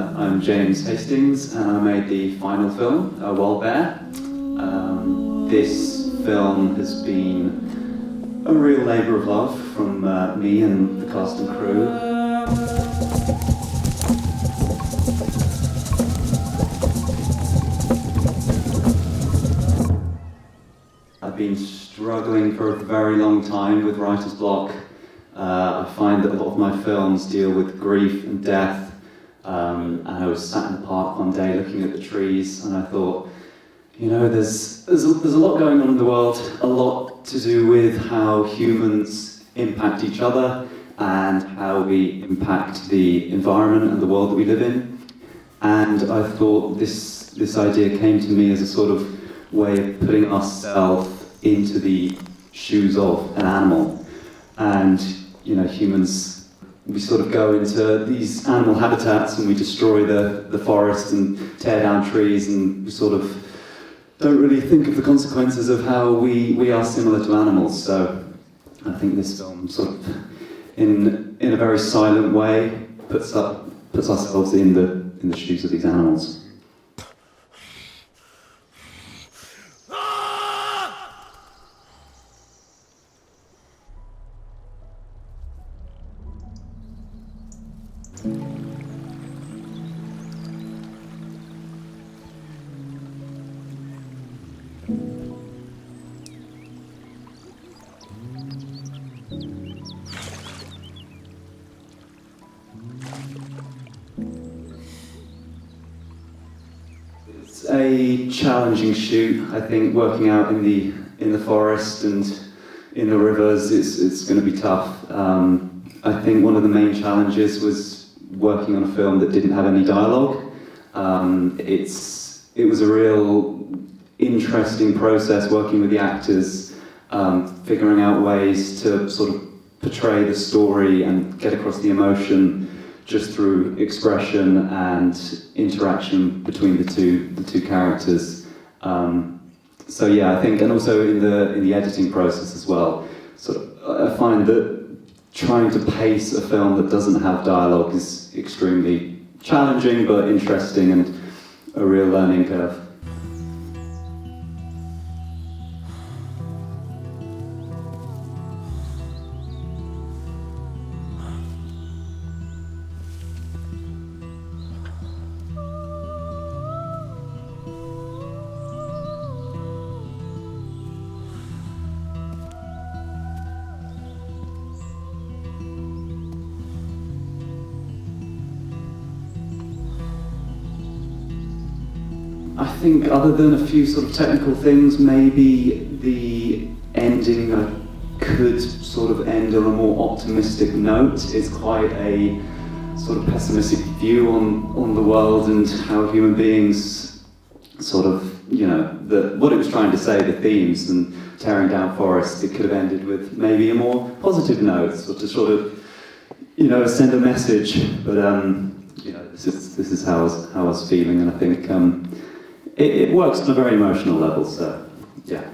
I'm James Hastings, and I made the final film, Wild Bear. This film has been a real labour of love from me and the cast and crew. I've been struggling for a very long time with writer's block. I find that a lot of my films deal with grief and death, and I was sat in the park one day looking at the trees, and I thought, you know, there's a lot going on in the world, a lot to do with how humans impact each other and how we impact the environment and the world that we live in. And I thought this idea came to me as a sort of way of putting ourselves into the shoes of an animal. And, you know, humans, we sort of go into these animal habitats and we destroy the forest and tear down trees, and we sort of don't really think of the consequences of how we are similar to animals. So I think this film sort of, in a very silent way, puts ourselves in the shoes of these animals. It's a challenging shoot. I think working out in the forest and in the rivers, it's going to be tough. I think one of the main challenges was working on a film that didn't have any dialogue. It was a real interesting process working with the actors, figuring out ways to sort of portray the story and get across the emotion just through expression and interaction between the two characters. So yeah, I think, and also in the editing process as well. I find that trying to pace a film that doesn't have dialogue is extremely challenging but interesting and a real learning curve. I think other than a few sort of technical things, maybe the ending could sort of end on a more optimistic note. It's quite a sort of pessimistic view on the world and how human beings sort of, you know, what it was trying to say, the themes and tearing down forests. It could have ended with maybe a more positive note, or to sort of, you know, send a message. But you know, this is how I was feeling, and I think it works on a very emotional level. So yeah.